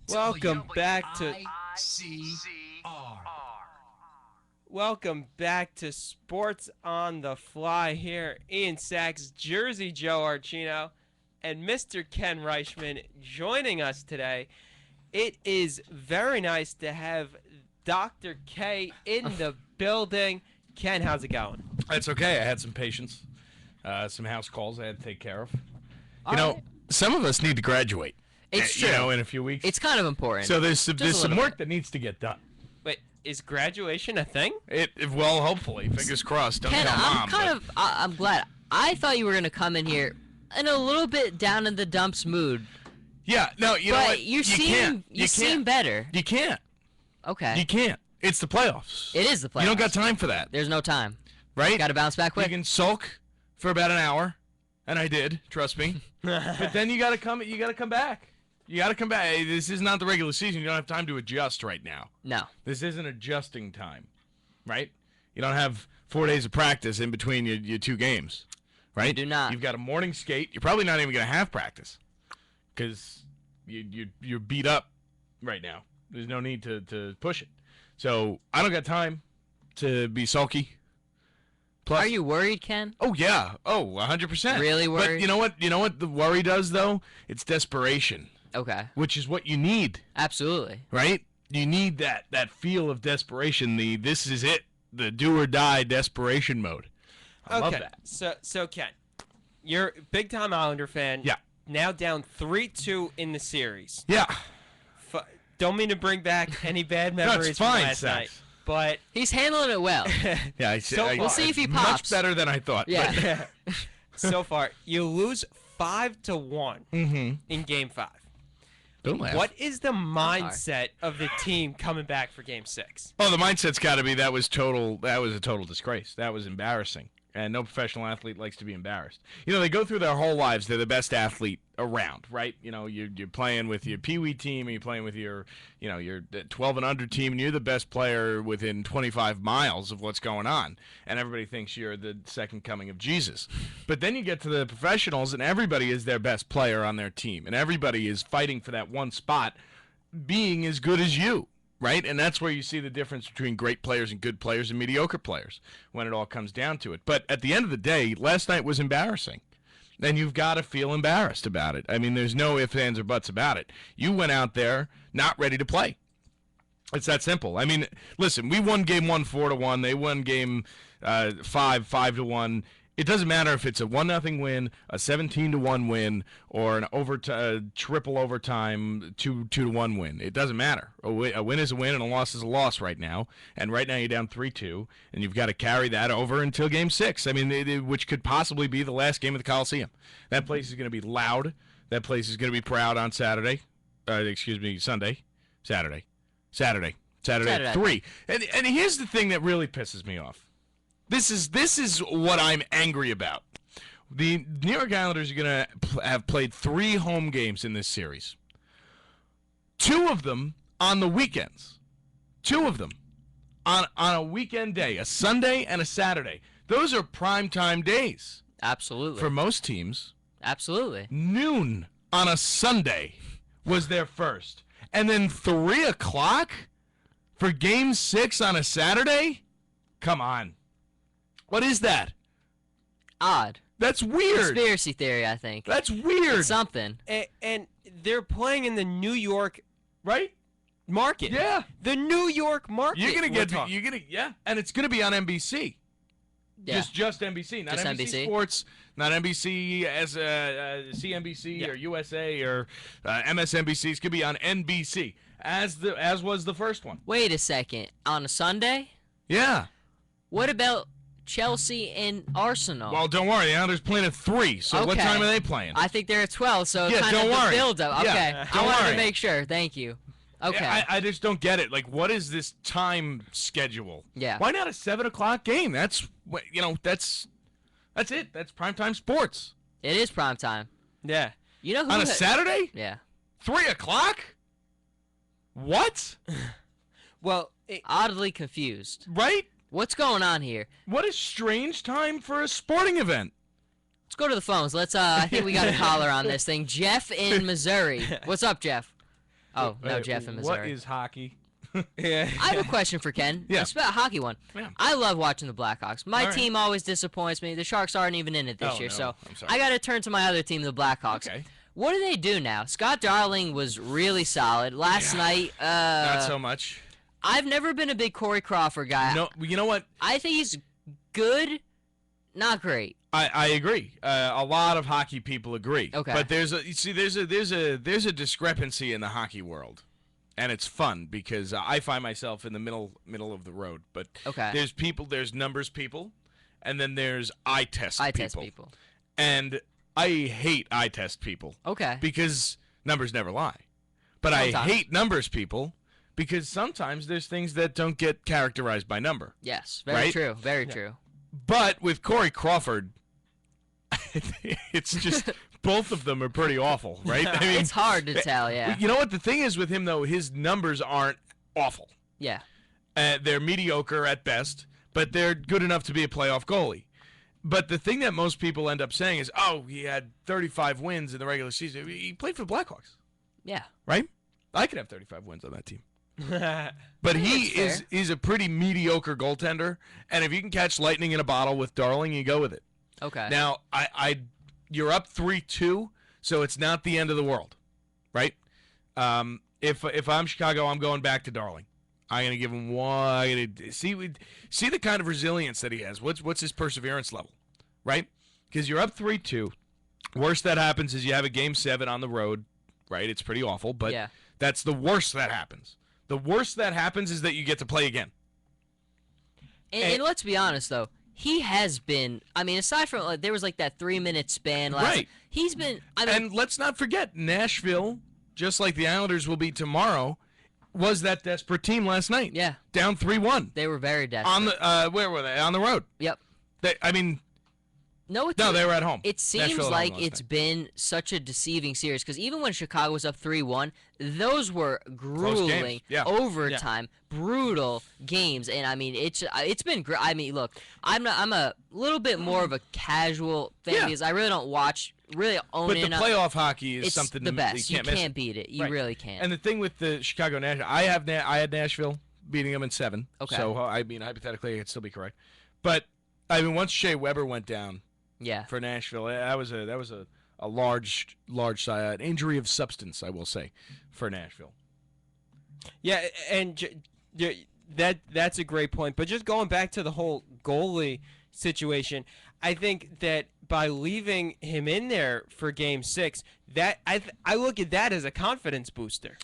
Welcome back to Welcome back to Sports on the Fly here. Ian Sachs, Jersey Joe Archino, and Mr. Ken Reichman joining us today. It is very nice to have Dr. K in the building. Ken, how's it going? That's okay. I had some patients, some house calls I had to take care of. You know, some of us need to graduate. It's true. You know, in a few weeks. It's kind of important. So there's some work that needs to get done. Wait, is graduation a thing? Well, hopefully. Fingers crossed. Don't Ken, tell Mom. I'm glad. I thought you were going to come in here in a little bit down in the dumps mood. Yeah, no, you know what? You seem better. You can't. Okay. You can't. It's the playoffs. It is the playoffs. You don't got time for that. There's no time. Right? Got to bounce back quick. You can sulk for about an hour, and I did, trust me. But then you got to come back. You got to come back. Hey, this is not the regular season. You don't have time to adjust right now. No. This isn't adjusting time, right? You don't have 4 days of practice in between your two games, right? You do not. You've got a morning skate. You're probably not even going to have practice because you're beat up right now. There's no need to push it. So I don't got time to be sulky. Plus, Are you worried, Ken? Oh, yeah. Oh, 100%. Really worried? But you know what the worry does, though? It's desperation. Okay. Which is what you need. Absolutely. Right? You need that feel of desperation, this is it, the do or die desperation mode. I love that. So Ken, you're a big-time Islander fan. Yeah. Now down 3-2 in the series. Yeah. Don't mean to bring back any bad memories fine, from last night, but he's handling it well. Yeah, we'll see if he much pops. better than I thought. Yeah. so far you lose 5-1 in Game 5. Don't laugh. What is the mindset of the team coming back for Game 6? Oh, the mindset's got to be that was a total disgrace. That was embarrassing. And no professional athlete likes to be embarrassed. You know, they go through their whole lives. They're the best athlete around, right? You know, you're playing with your Pee Wee team, and you're playing with your 12 and under team, and you're the best player within 25 miles of what's going on. And everybody thinks you're the second coming of Jesus. But then you get to the professionals, and everybody is their best player on their team, and everybody is fighting for that one spot, being as good as you. Right? And that's where you see the difference between great players and good players and mediocre players when it all comes down to it. But at the end of the day, last night was embarrassing. And you've got to feel embarrassed about it. I mean, there's no ifs, ands, or buts about it. You went out there not ready to play. It's that simple. I mean, listen, we won game 1 4-1. They won game 5 5-1. It doesn't matter if it's a 1-0 win, a 17-1 win, or an triple overtime 2-1 win. It doesn't matter. A win is a win, and a loss is a loss right now. And right now you're down 3-2, and you've got to carry that over until Game 6. I mean, which could possibly be the last game of the Coliseum. That place is going to be loud. That place is going to be proud on Saturday. Sunday. Saturday at 3. And here's the thing that really pisses me off. This is what I'm angry about. The New York Islanders are going to have played 3 home games in this series. 2 of them on the weekends. 2 of them on a weekend day, a Sunday and a Saturday. Those are primetime days. Absolutely. For most teams. Absolutely. Noon on a Sunday was their first. And then 3 o'clock for Game 6 on a Saturday? Come on. What is that? Odd. That's weird. Conspiracy theory, I think. That's weird. It's something. And they're playing in the New York market. Yeah. The New York market. And it's gonna be on NBC. Yeah. Just NBC, not Just NBC Sports, not NBC as CNBC or USA or MSNBC. It's gonna be on NBC as was the first one. Wait a second. On a Sunday? Yeah. What about Chelsea and Arsenal? Well, don't worry. The Islanders playing at 3. So okay. What time are they playing? I think they're at 12. So yeah, kind don't of worry. the build-up. Okay. Yeah, I wanted worry. to make sure. Thank you. Okay. Yeah, I just don't get it. Like, what is this time schedule? Yeah. Why not a 7 o'clock game? That's it. That's primetime sports. It is prime time. Yeah. You know who on a Saturday? Yeah. 3 o'clock? What? Well, oddly confused. Right? What's going on here? What a strange time for a sporting event. Let's go to the phones. I think we got a caller on this thing. Jeff in Missouri. What's up, Jeff? Oh, no, Jeff in Missouri. What is hockey? Yeah. I have a question for Ken. Yeah. It's about a hockey one. Yeah. I love watching the Blackhawks. My All right. team always disappoints me. The Sharks aren't even in it this Oh, year, no. so I'm sorry. I got to turn to my other team, the Blackhawks. Okay. What do they do now? Scott Darling was really solid last night. Not so much. I've never been a big Corey Crawford guy. No, you know what? I think he's good, not great. I agree. A lot of hockey people agree. Okay. But there's a discrepancy in the hockey world, and it's fun because I find myself in the middle of the road. But Okay. there's numbers people, and then there's eye test people. And I hate eye test people Okay. because numbers never lie. But I Sometimes. hate numbers people because sometimes there's things that don't get characterized by number. Yes, very Right? true. Very true. But with Corey Crawford, it's just both of them are pretty awful, right? I mean, It's hard to tell, yeah. you know what the thing is with him though? His numbers aren't awful. Yeah. They're mediocre at best, but they're good enough to be a playoff goalie. But the thing that most people end up saying is, "Oh, he had 35 wins in the regular season. He played for the Blackhawks, Yeah. right? I could have 35 wins on that team." But he That's fair. is a pretty mediocre goaltender, and if you can catch lightning in a bottle with Darling, you go with it. Okay. Now, you're up 3-2, so it's not the end of the world, right? If I'm Chicago, I'm going back to Darling. I'm gonna give him one. I'm gonna see the kind of resilience that he has. What's his perseverance level, right? Because you're up 3-2. Worst that happens is you have a game 7 on the road, right? It's pretty awful, but Yeah. that's the worst that happens. The worst that happens is that you get to play again. And let's be honest, though. He has been. I mean, aside from there was like that 3-minute span last. Right. He's been. I mean, And let's not forget, Nashville, just like the Islanders will be tomorrow, was that desperate team last night. yeah, Down 3-1 they were very desperate. on the where were they? On the road. Yep. I mean, No, no, they were at home. It seems Nashville at home like last it's night. been such a deceiving series because even when Chicago was up 3-1, those were grueling, Yeah. overtime, brutal games, and I mean it's been great. I mean, look, I'm a little bit more of a casual fan Yeah. because I really don't watch, really own But in the on- playoff hockey is It's something the that best. you can't miss. beat it. You Right. really can't. And the thing with the Chicago Nashville, I had Nashville beating them in 7. Okay. So I mean, hypothetically, I could still be correct. But I mean, once Shea Weber went down yeah. for Nashville, that was a large injury of substance, I will say, for Nashville. Yeah, and that's a great point. But just going back to the whole goalie situation, I think that by leaving him in there for Game 6, that I look at that as a confidence booster.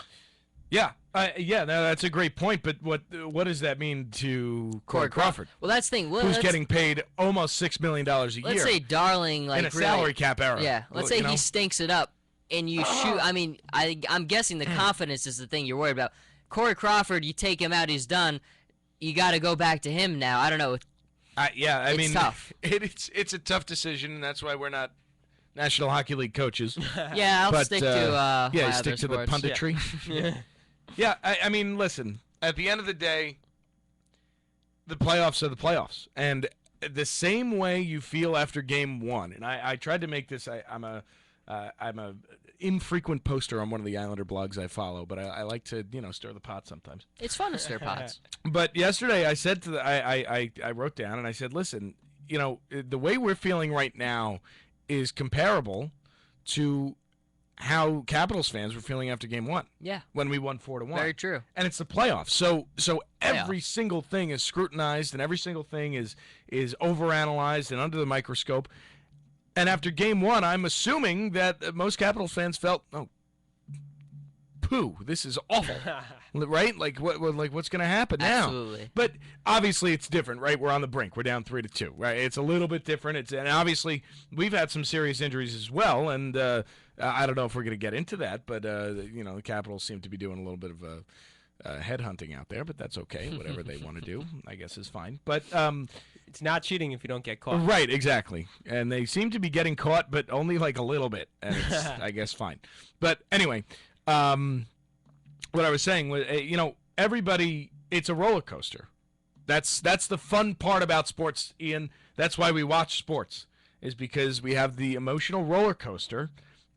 Yeah, no, that's a great point. But what does that mean to Corey Crawford, Well, that's the thing. Well, who's let's- getting paid almost $6 million a year Let's say Darling, like in a really, salary cap era? Yeah, let's Well, say you know? he stinks it up, and you shoot. I mean, I'm guessing the confidence is the thing you're worried about. Corey Crawford, you take him out, he's done. You got to go back to him now. I don't know. Yeah, I It's mean, tough. It's a tough decision, and that's why we're not National Hockey League coaches. Yeah, I'll But, stick to yeah, my stick other to the sports. punditry. Yeah, I mean, listen. At the end of the day, the playoffs are the playoffs, and the same way you feel after Game 1. And I tried to make this. I'm a infrequent poster on one of the Islander blogs I follow, but I like to stir the pot sometimes. It's fun to stir pots. But yesterday I said to I wrote down and I said, listen, the way we're feeling right now is comparable to how Capitals fans were feeling after Game 1 Yeah, when we won 4-1. very true. And it's the playoffs, so every Playoffs. single thing is scrutinized and every single thing is overanalyzed and under the microscope. And after Game 1, I'm assuming that most Capitals fans felt, oh, poo, this is awful, right? Like what's going to happen now? Absolutely. But obviously it's different, right? We're on the brink. We're down 3-2, right? It's a little bit different. And obviously we've had some serious injuries as well, and I don't know if we're going to get into that, but the Capitals seem to be doing a little bit of headhunting out there, but that's okay. Whatever they want to do, I guess, is fine. But It's not cheating if you don't get caught. right, exactly. And they seem to be getting caught, but only like a little bit, and it's, I guess, fine. But anyway, what I was saying was, everybody, it's a roller coaster. That's the fun part about sports, Ian. That's why we watch sports, is because we have the emotional roller coaster,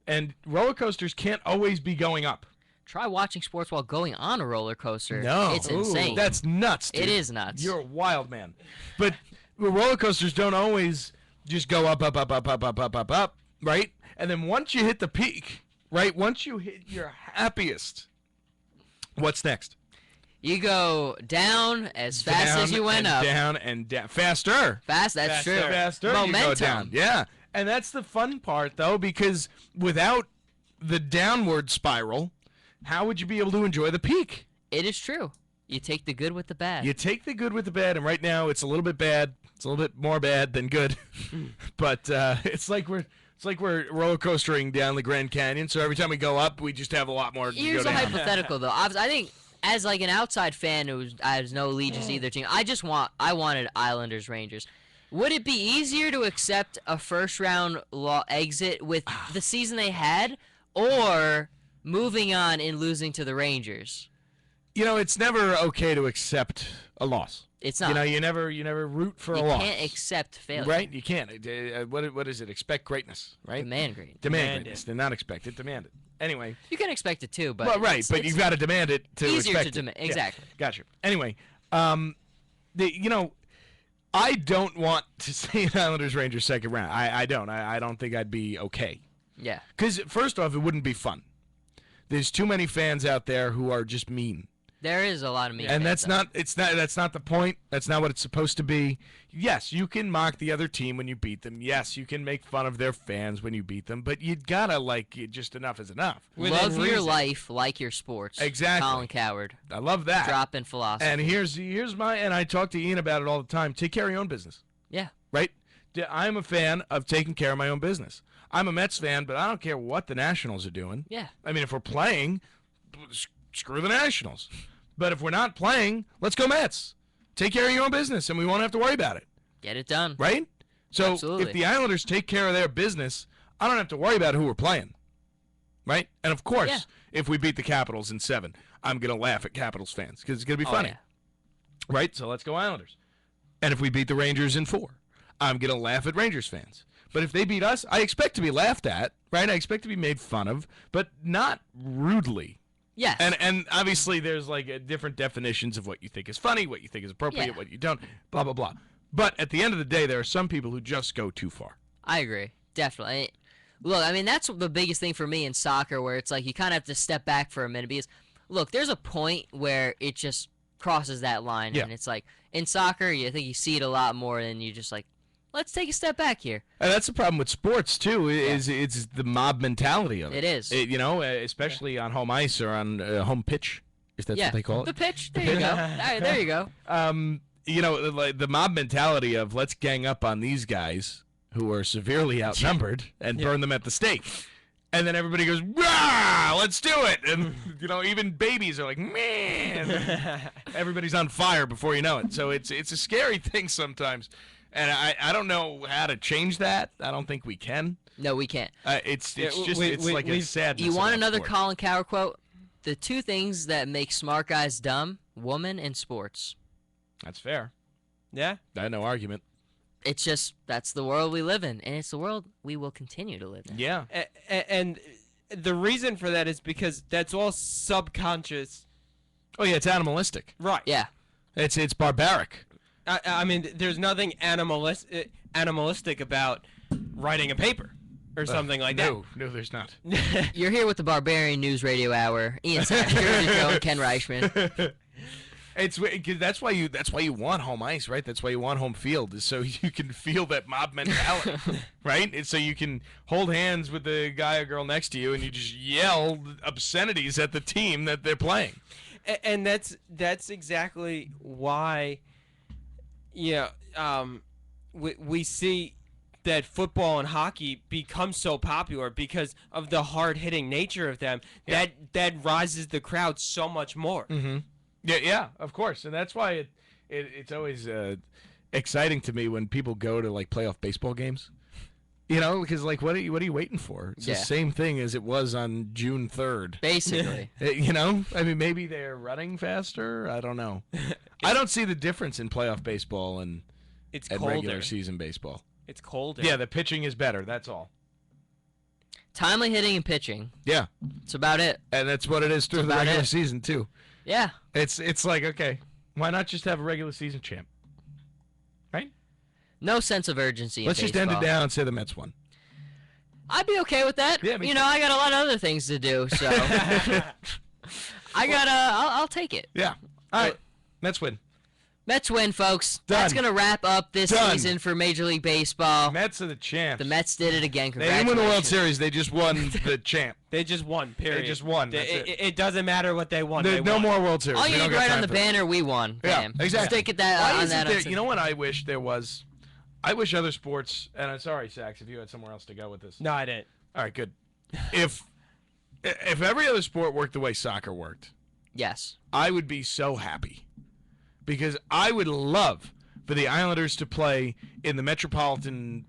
and roller coasters can't always be going up. try watching sports while going on a roller coaster. No. It's insane. That's nuts, dude. It is nuts. You're a wild man. But roller coasters don't always just go up, up, up, up, up, up, up, up, up, right? And then once you hit the peak, right? Once you hit your happiest, what's next? You go down as fast as you went up. Down and down. Faster. Fast, that's Faster. true. Faster Momentum. you go down. Yeah. And that's the fun part, though, because without the downward spiral, how would you be able to enjoy the peak? It is true. You take the good with the bad. You take the good with the bad, and right now it's a little bit bad. It's a little bit more bad than good. But it's like we're roller coastering down the Grand Canyon. So every time we go up, we just have a lot more to Here's go a down. hypothetical, though. I think, as like an outside fan who has no allegiance to either team, I wanted Islanders Rangers. Would it be easier to accept a first round exit with the season they had, or moving on and losing to the Rangers? You know, it's never okay to accept a loss. It's not. You know, you never root for You a loss. can't accept failure. Right? You can't. What is it? Expect greatness, right? Demand great. Demand greatness. Did not expect it. Demand it. Anyway. You can expect it too, but Well, right, but you've got to demand it to easier expect to it. demand. Yeah, Exactly. gotcha. Anyway, I don't want to see an Islanders Rangers second round. I don't. I don't think I'd be okay. Yeah. Because first off, it wouldn't be fun. There's too many fans out there who are just mean. There is a lot of mean And fans that's out not that's not the point. That's not what it's supposed to be. Yes, you can mock the other team when you beat them. Yes, you can make fun of their fans when you beat them, but you gotta just enough is enough. there. Within Love your reason. life like your sports. Exactly. Colin Coward. I love that. Drop in philosophy. And here's my, and I talk to Ian about it all the time. Take care of your own business. Yeah. Right? I'm a fan of taking care of my own business. I'm a Mets fan, but I don't care what the Nationals are doing. Yeah. I mean, if we're playing, screw the Nationals. But if we're not playing, let's go Mets. Take care of your own business, and we won't have to worry about it. Get it done. Right? So Absolutely. if the Islanders take care of their business, I don't have to worry about who we're playing. Right? And of course, Yeah. if we beat the Capitals in 7, I'm going to laugh at Capitals fans because it's going to be funny. Yeah. Right? So let's go Islanders. And if we beat the Rangers in 4, I'm going to laugh at Rangers fans. But if they beat us, I expect to be laughed at, right? I expect to be made fun of, but not rudely. Yes. And obviously there's like different definitions of what you think is funny, what you think is appropriate, Yeah. what you don't, blah, blah, blah. But at the end of the day, there are some people who just go too far. I agree. Definitely. Look, I mean, that's the biggest thing for me in soccer, where it's like you kind of have to step back for a minute because, look, there's a point where it just crosses that line. Yeah. And it's like, in soccer, I think you see it a lot more, and you just like, let's take a step back here. And that's the problem with sports too. Is it's the mob mentality of it. It is. Especially on home ice or on home pitch, if that's Yeah. what they call The it. pitch. There you go. All right, there you go. Like the mob mentality of let's gang up on these guys who are severely outnumbered and burn them at the stake. And then everybody goes, "Rah, let's do it!" And even babies are like, "Man!" Everybody's on fire before you know it. So it's a scary thing sometimes, and I don't know how to change that. I don't think we can. No, we can't. It's like a sadness. You want about another sport. Colin Coward quote? The two things that make smart guys dumb: woman and sports. That's fair. Yeah. I had no argument. It's just that's the world we live in, and it's the world we will continue to live in. Yeah. And the reason for that is because that's all subconscious. Oh yeah, it's animalistic. Right. Yeah. It's barbaric. I mean, there's nothing animalistic about writing a paper or something like that. No, there's not. You're here with the Barbarian News Radio Hour. Ian Sachs, Jersey Joe, and Ken Reichman. That's why you want home ice, right? That's why you want home field, is so you can feel that mob mentality, right? It's so you can hold hands with the guy or girl next to you and you just yell obscenities at the team that they're playing. And that's exactly why, we see that football and hockey become so popular because of the hard-hitting nature of them. Yeah. That rises the crowd so much more. Mm-hmm. Yeah, of course, and that's why it's always exciting to me when people go to like playoff baseball games. Because like, what are you waiting for? It's the same thing as it was on June 3rd. Basically. I mean, maybe they're running faster. I don't know. I don't see the difference in playoff baseball and It's regular colder. season baseball. It's colder. Yeah, the pitching is better. That's all. Timely hitting and pitching. Yeah. That's about it. And that's what it is through the about regular it. season, too. Yeah. It's like, okay, why not just have a regular season champ? Right? No sense of urgency in Let's just end it baseball. down and say the Mets won. I'd be okay with that. Yeah, me you too. know, I got a lot of other things to do, so I'll take it. Yeah. All right. Mets win. Mets win, folks. Done. That's gonna wrap up this Done. season for Major League Baseball. Mets are the champs. The Mets did it again. They didn't win the World Congratulations. Series. They just won the champ. They just won. Period. They just won. That's It doesn't matter what they won. There's They no won. more World Series. All We you don't need got right time on the for that. banner, we won. Yeah, Bam. exactly. Stick it that Why on isn't that. there, you know what I wish there was? I wish other sports, and I'm sorry, Sax, if you had somewhere else to go with this. No, I didn't. All right, good. If every other sport worked the way soccer worked, Yes. I would be so happy. Because I would love for the Islanders to play in the Metropolitan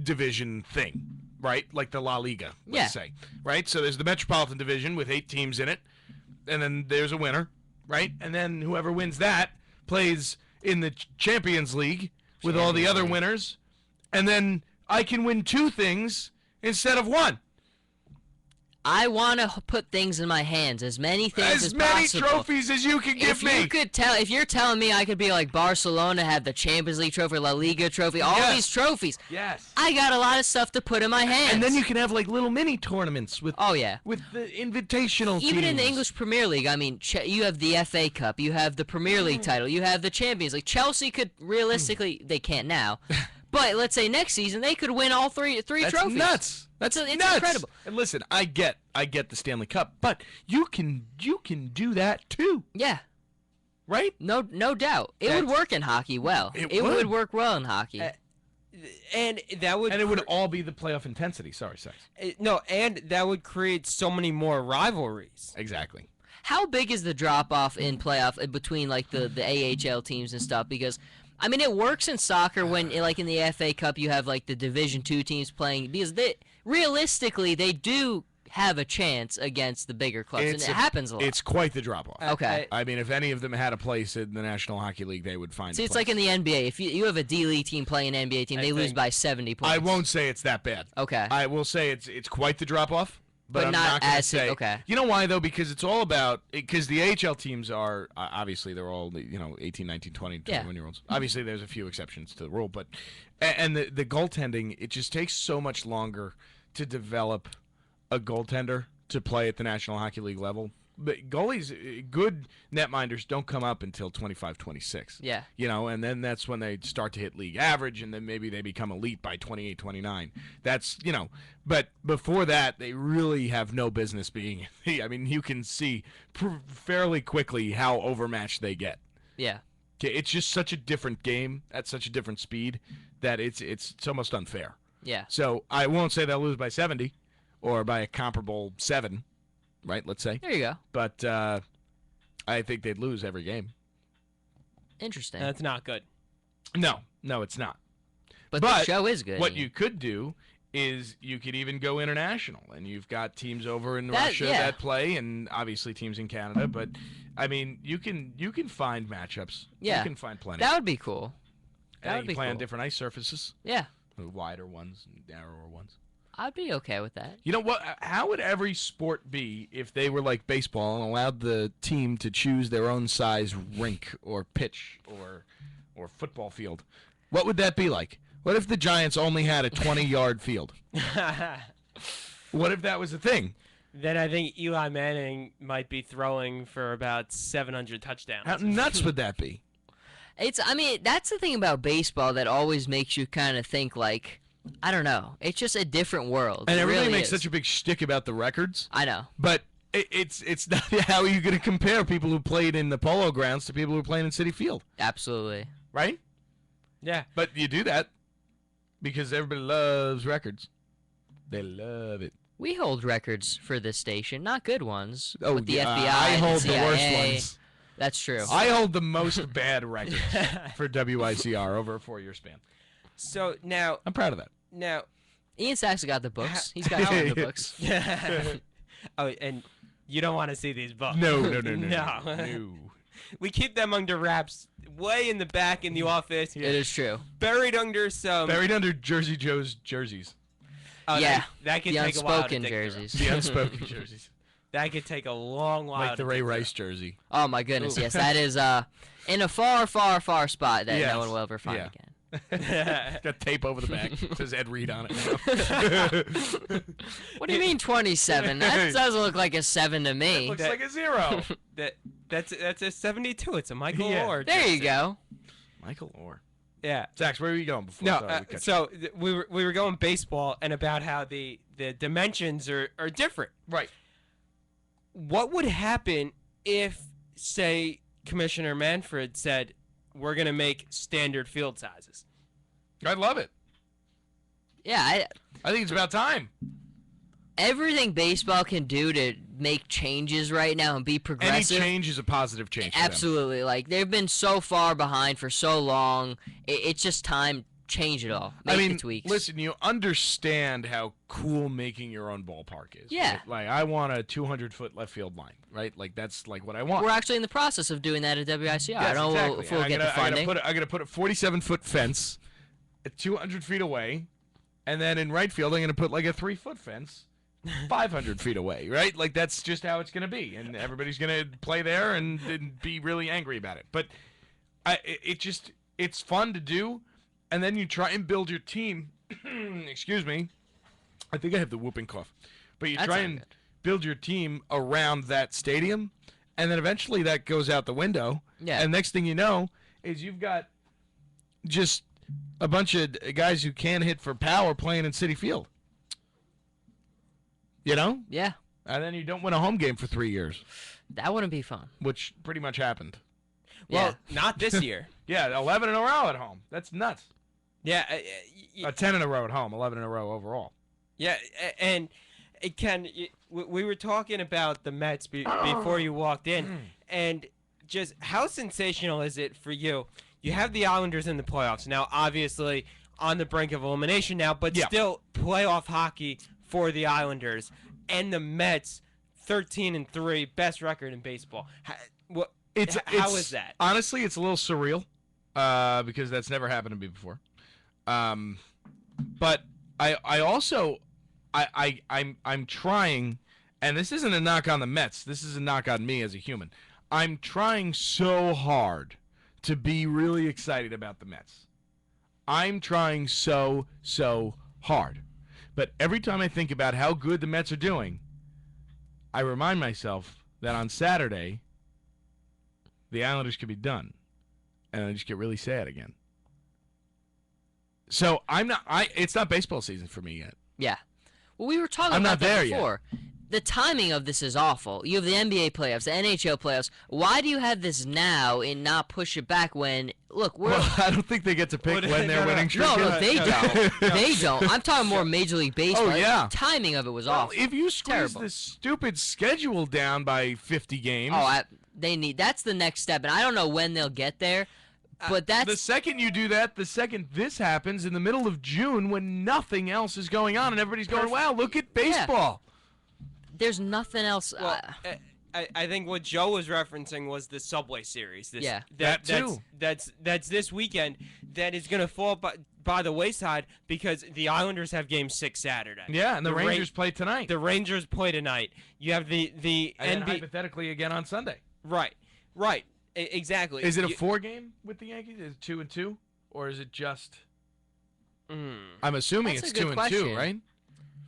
Division thing, right? Like the La Liga, let's say. Right? So there's the Metropolitan Division with 8 teams in it, and then there's a winner, right? And then whoever wins that plays in the Champions League with all the other winners, and then I can win 2 things instead of 1. I want to put things in my hands, as many things as many possible. trophies as you can give me. If you're telling me I could be like Barcelona, have the Champions League trophy, La Liga trophy, all Yes. these trophies, Yes. I got a lot of stuff to put in my hands. And then you can have like little mini tournaments with Oh yeah. with the invitational Even in the teams. English Premier League, I mean, you have the FA Cup, you have the Premier League title, you have the Champions League. Chelsea could realistically, they can't now, but let's say next season they could win all three That's trophies. nuts. That's It's nuts. incredible. And listen, I get the Stanley Cup, but you can do that too, Yeah, right? no doubt. It would That's- work in hockey well. It would would. work well in hockey. And that would And it would all be the playoff intensity. Sorry, Sex. no, and that would create so many more rivalries. Exactly. How big is the drop off in playoff between like the AHL teams and stuff? Because I mean, it works in soccer when like in the FA Cup you have like the Division II teams playing because realistically they do have a chance against the bigger clubs, and it happens a lot. It's quite the drop off. Okay. I mean, if any of them had a place in the National Hockey League, they would find. See, a it's place. like in the NBA. If you have a D League team playing an NBA team, I they lose think- by 70 points. I won't say it's that bad. Okay. I will say it's quite the drop off. But I'm not not going to as say. okay. You know why though? Because it's all about because the AHL teams are obviously they're all 18, 19, 20, 21-year-olds. Obviously, there's a few exceptions to the rule, but and the goaltending it just takes so much longer to develop a goaltender to play at the National Hockey League level. But goalies, good netminders don't come up until 25, 26. Yeah. And then that's when they start to hit league average, and then maybe they become elite by 28, 29. That's, but before that, they really have no business being. I mean, you can see fairly quickly how overmatched they get. Yeah. It's just such a different game at such a different speed that it's almost unfair. Yeah. So I won't say they'll lose by 70 or by a comparable 7. Right, let's say. There you go. But I think they'd lose every game. Interesting. That's not good. No, it's not. but the but show is good. What you could do is you could even go international, and you've got teams over in That- Russia yeah. that play, and obviously teams in Canada. But I mean, you can find matchups. Yeah. You can find plenty. That would be cool. That and would you be play on cool. different ice surfaces, Yeah. wider ones, and narrower ones. I'd be okay with that. You know what? How would every sport be if they were like baseball and allowed the team to choose their own size rink or pitch or football field? What would that be like? What if the Giants only had a 20-yard field? What if that was a thing? Then I think Eli Manning might be throwing for about 700 touchdowns. How nuts would that be? I mean, that's the thing about baseball that always makes you kind of think like, I don't know. It's just a different world. And It everybody really makes is. such a big shtick about the records, I know. but it's not. How are you going to compare people who played in the Polo Grounds to people who are playing in Citi Field, Absolutely. right? Yeah. But you do that because everybody loves records. They love it. We hold records for this station, not good ones. Oh, with the yeah, FBI, I and hold the the worst CIA. ones. That's true. I hold the most bad records for WICR over a 4-year span. So now, I'm proud of that. Ian Sachs got the books. He's got all of the books. oh, and you don't want to see these books. No. No. We keep them under wraps, way in the back in the office, It is true. buried under some. Buried under Jersey Joe's jerseys. Oh, Yeah, that could the take a while to unspoken dig through. jerseys. The unspoken jerseys. That could take a long while. Like the to Ray dig through. Rice jersey. Oh my goodness, Ooh. yes, that is in a far, far, far spot that Yes. no one will ever find Yeah. again. Got tape over the back. Says Ed Reed on it. What do you mean 27? That doesn't look like a 7 to me. Looks like a 0. That's a 72. It's a Michael Yeah. Orr. There you jersey. go. Michael Orr. Yeah. Zax, where were you going before? No, Sorry, we cut you. so we were going baseball and about how the dimensions are different. Right. What would happen if, say, Commissioner Manfred said, we're going to make standard field sizes? I love it. Yeah, I think it's about time. everything baseball can do to make changes right now and be Any progressive. change is a positive change. for them. Absolutely. Like, they've been so far behind for so long. It's just time. Change it all. Make the tweaks. Listen, you understand how cool making your own ballpark is. Yeah. Right? Like, I want a 200-foot left field line, right? Like, that's like what I want. We're actually in the process of doing that at WICR. I Yes, don't know exactly. if we'll I get the gotta- funding. I gotta put a 47-foot fence at 200 feet away, and then in right field, I'm gonna put like a 3-foot fence 500 feet away, right? Like, that's just how it's gonna be, and everybody's gonna play there and be really angry about it. But it's fun to do, and then you try and build your team. Excuse me. I think I have the whooping cough. But you That's try not and good. build your team around that stadium, and then eventually that goes out the window. Yeah. And next thing you know is you've got just a bunch of guys who can hit for power playing in Citi Field. You know? Yeah, And then you don't win a home game for 3 years, that wouldn't be fun. which pretty much happened. Well, not this year. Yeah, 11 in a row at home. That's nuts. Yeah, 10 in a row at home, 11 in a row overall. yeah, and Ken, we were talking about the Mets before you walked in, and just how sensational is it for you? You have the Islanders in the playoffs now, obviously on the brink of elimination now, but Yeah. still playoff hockey for the Islanders, and the Mets 13-3, best record in baseball. How is that? Honestly, it's a little surreal because that's never happened to me before. But I also I'm trying, and this isn't a knock on the Mets. This is a knock on me as a human. I'm trying so hard to be really excited about the Mets. I'm trying so hard. But every time I think about how good the Mets are doing, I remind myself that on Saturday the Islanders could be done, and I just get really sad again. So it's not baseball season for me yet. Yeah. Well, we were talking I'm about not that there yet. before. The timing of this is awful. You have the NBA playoffs, the NHL playoffs. Why do you have this now and not push it back when, look, we're... Well, I don't think they get to pick Well, when they're no, no. winning. No, streak. no, they don't. They don't. I'm talking more Major League Baseball. Oh, yeah. The timing of it was Well, awful. if you squeeze Terrible. this stupid schedule down by 50 games, That's the next step, and I don't know when they'll get there, but that's... the second you do that, the second this happens in the middle of June when nothing else is going on and everybody's going, wow, look at baseball. There's nothing else... Well, I think what Joe was referencing was the Subway Series. Yeah. That too. That's this weekend. That is going to fall by the wayside because the Islanders have Game 6 Saturday. Yeah, and the Ra- Rangers play tonight. The Rangers play tonight. You have the And then NBA. hypothetically again on Sunday. Right. Exactly. Is it a 4-game with the Yankees? Is it 2-2? Or is it just... I'm assuming That's a it's good 2-2, question. right?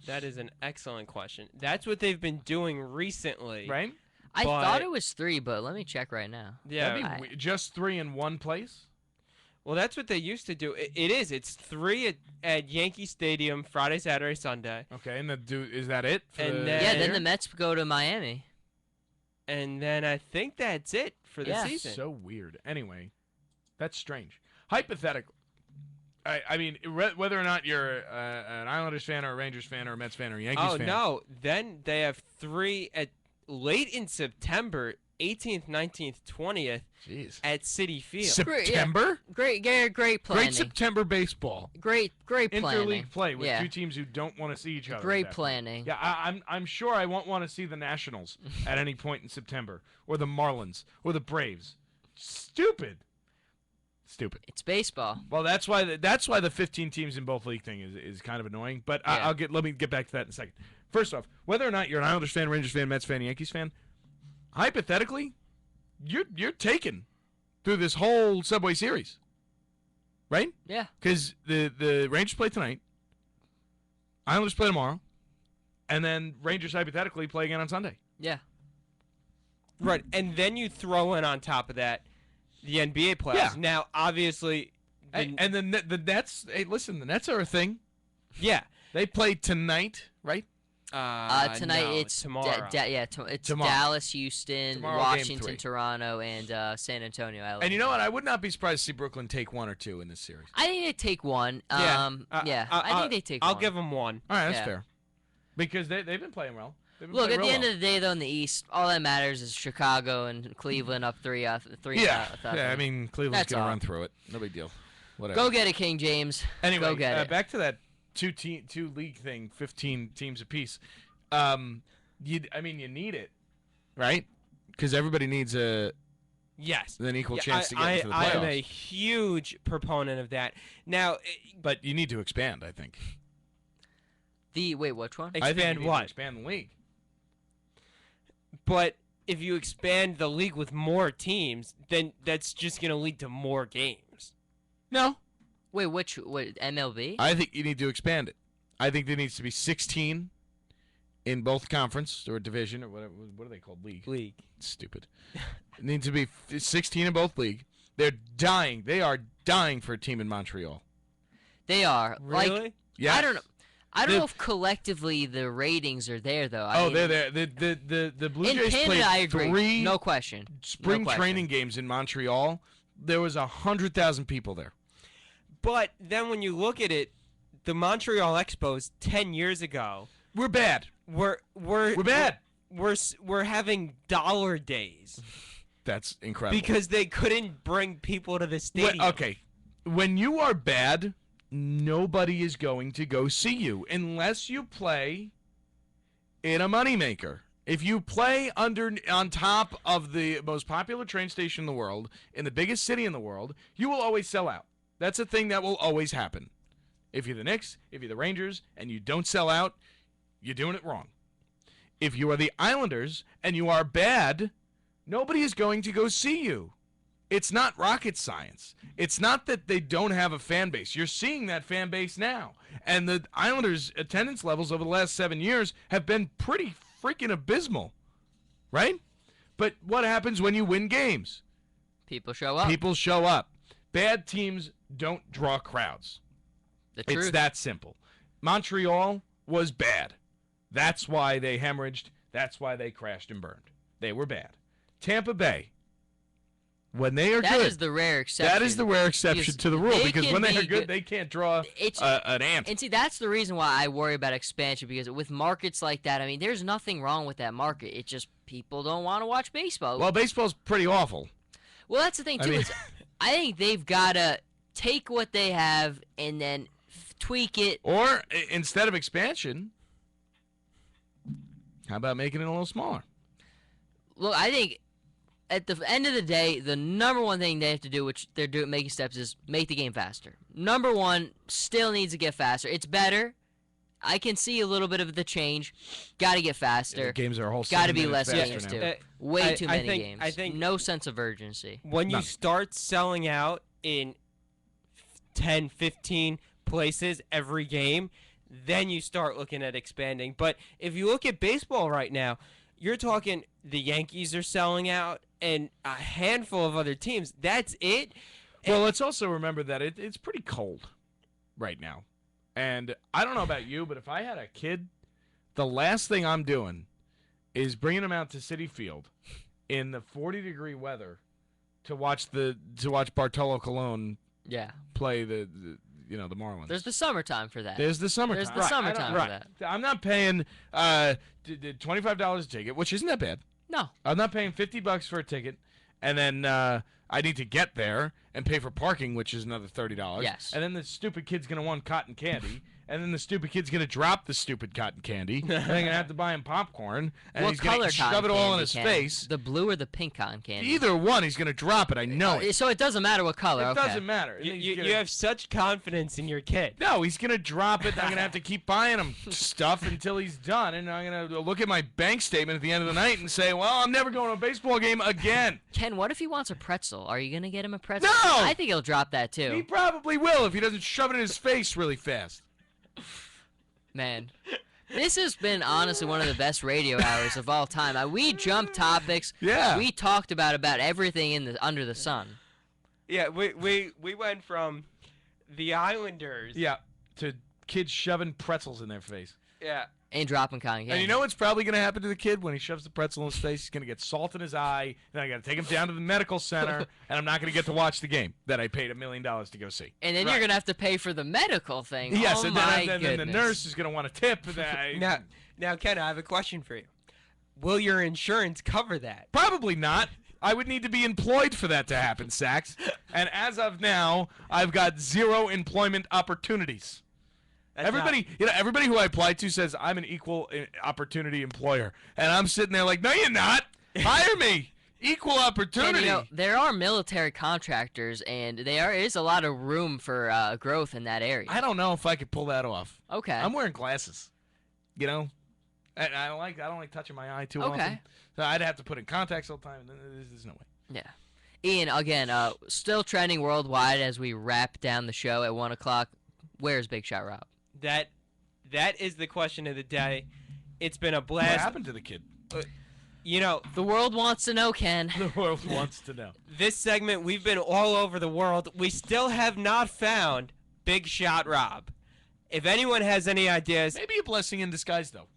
That is an excellent question. That's what they've been doing recently. Right? I but- thought it was 3, but let me check right now. Yeah. That'd be just 3 in one place? Well, that's what they used to do. It is. It's 3 at Yankee Stadium Friday, Saturday, Sunday. Okay, and is that it? For And the then- Yeah, Yeah. then the Mets go to Miami. And then I think that's it for the Yeah. season. So weird. Anyway, that's strange. Hypothetical. I mean, whether or not you're an Islanders fan or a Rangers fan or a Mets fan or a Yankees fan. No. Then they have 3 at late in September, 18th, 19th, 20th Jeez. at Citi Field. September? Great planning. Great September baseball. Great planning. Interleague play with Yeah. two teams who don't want to see each other. Great at that point. planning. Yeah, I'm sure I won't want to see the Nationals at any point in September, or the Marlins, or the Braves. Stupid. Stupid. It's baseball. Well, that's why the 15 teams in both league thing is kind of annoying. But Yeah. let me get back to that in a second. First off, whether or not you're an Islanders fan, Rangers fan, Mets fan, Yankees fan, hypothetically, you're taken through this whole Subway Series, right? Yeah. Because the Rangers play tonight, Islanders play tomorrow, and then Rangers hypothetically play again on Sunday. Yeah. Right, and then you throw in on top of that the NBA playoffs. Yeah. Now, obviously, And then the Nets. Hey, listen, the Nets are a thing. yeah. They play tonight, right? Tonight no, it's tomorrow. it's Tomorrow. Dallas, Houston, Tomorrow, game Washington, 3. Toronto, and San Antonio. LA. And you know what? I would not be surprised to see Brooklyn take 1 or 2 in this series. I think they take one. Yeah. I think they take I'll one. give them one. All right, that's Yeah. fair. Because they've been playing well. Look, at the end of the day, though, in the East, all that matters is Chicago and Cleveland up 3 three. yeah, I mean Cleveland's That's gonna all. run through it. No big deal. Whatever. Go get it, King James. Anyway, Go get it. back to that two league thing, 15 teams apiece. You need it, right? Because everybody needs an Yes. equal Yeah, chance to get into the I playoffs. am a huge proponent of that. Now, But you need to expand, I think. Wait, which one? I think you expand need to what? expand the league. But if you expand the league with more teams, then that's just going to lead to more games. No, Wait, what? MLB? I think you need to expand it. I think there needs to be 16 in both conference or division or whatever. What are they called? League. Stupid. It needs to be 16 in both league. They're dying. They are dying for a team in Montreal. They are. Really? Like, Yeah. I don't know. I don't know if collectively the ratings are there though. I mean, They're there. The Blue in Jays Canada, played I agree. 3 No question. spring No question. training games in Montreal. There was 100,000 people there. But then when you look at it, the Montreal Expos 10 years ago We're bad. were bad. We're having dollar days That's incredible. because they couldn't bring people to the stadium. Okay, when you are bad, nobody is going to go see you unless you play in a moneymaker. If you play on top of the most popular train station in the world, in the biggest city in the world, you will always sell out. That's a thing that will always happen. If you're the Knicks, if you're the Rangers, and you don't sell out, you're doing it wrong. If you are the Islanders and you are bad, nobody is going to go see you. It's not rocket science. It's not that they don't have a fan base. You're seeing that fan base now. And the Islanders' attendance levels over the last 7 years have been pretty freaking abysmal, right? But what happens when you win games? People show up. People show up. Bad teams don't draw crowds. The truth. It's that simple. Montreal was bad. That's why they hemorrhaged. That's why they crashed and burned. They were bad. Tampa Bay, when they are That good, is the rare exception. that is the rare exception Because to the rule. they Because can when they be are good, good- they can't draw It's- an ant. And see, that's the reason why I worry about expansion, because with markets like that, I mean, there's nothing wrong with that market. It's just people don't want to watch baseball. Well, baseball's pretty awful. Well, that's the thing, I too. mean- is I think they've got to take what they have and then tweak it. Or instead of expansion, how about making it a little smaller? Look, I think at the end of the day, the number one thing they have to do, which they're doing, making steps, is make the game faster. Number one, still needs to get faster. It's better. I can see a little bit of the change. Got to get faster. The games are a whole Got to 7 be minutes less faster games, now. too. Uh, Way too many think- games. I think- no sense of urgency. When you None. start selling out in 10, 15 places every game, then you start looking at expanding. But if you look at baseball right now, you're talking the Yankees are selling out and a handful of other teams. That's it. Well, let's also remember that it's pretty cold right now. And I don't know about you, but if I had a kid, the last thing I'm doing is bringing him out to Citi Field in the 40-degree weather to watch Bartolo Colon Yeah. play the Marlins. There's the summertime for that. There's the summertime. There's the Right, summertime I for don't- that. I'm not paying $25 a ticket, which isn't that bad. No. I'm not paying $50 for a ticket, and then I need to get there and pay for parking, which is another $30. Yes. And then the stupid kid's gonna want cotton candy, and then the stupid kid's gonna drop the stupid cotton candy, and they're gonna have to buy him popcorn, and What he's color gonna shove cotton it all in candy, his Ken? face. The blue or the pink cotton candy? Either one, he's gonna drop it. I know it. So it doesn't matter what color. It Okay. doesn't matter. And he's gonna- You have such confidence in your kid. No, he's gonna drop it. And I'm gonna have to keep buying him stuff until he's done, and I'm gonna look at my bank statement at the end of the night and say, "Well, I'm never going to a baseball game again." Ken, what if he wants a pretzel? Are you gonna get him a pretzel? No! I think he'll drop that too. He probably will if he doesn't shove it in his face really fast. Man, this has been honestly one of the best radio hours of all time. We jumped topics. Yeah. We talked about everything under the sun. Yeah, we went from the Islanders. Yeah, to kids shoving pretzels in their face. Yeah. And dropping cotton candy. And you know what's probably going to happen to the kid when he shoves the pretzel in his face? He's going to get salt in his eye, and I got to take him down to the medical center, and I'm not going to get to watch the game that I paid $1 million to go see. And then you're gonna have to pay for the medical thing. Yes, oh and my then the goodness. nurse is going to want to tip. And Now, Ken, I have a question for you. Will your insurance cover that? Probably not. I would need to be employed for that to happen, Sax. And as of now, I've got 0 employment opportunities. That's Everybody who I apply to says I'm an equal opportunity employer, and I'm sitting there like, no, you're not. Hire me. Equal And, opportunity. there are military contractors, and there is a lot of room for growth in that area. I don't know if I could pull that off. Okay. I'm wearing glasses. You know, and I don't like touching my eye too often. Okay. So I'd have to put in contacts all the time. There's no way. Yeah. Ian, again, still trending worldwide as we wrap down the show at 1 o'clock. Where's Big Shot Rob? That is the question of the day. It's been a blast. What happened to the kid? You know, The world wants to know, Ken. The world wants to know. this segment, we've been all over the world. We still have not found Big Shot Rob. If anyone has any ideas, Maybe a blessing in disguise, though.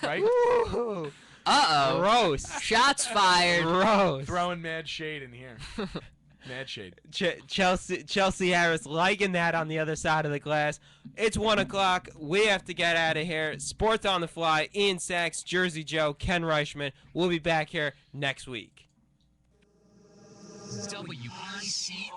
Right? Woo! Uh-oh. Gross. Shots fired. Gross. Throwing mad shade in here. Mad shade. Chelsea Harris liking that on the other side of the glass. It's 1 o'clock. We have to get out of here. Sports on the Fly. Ian Sachs, Jersey Joe, Ken Reichman. We'll be back here next week. WICR.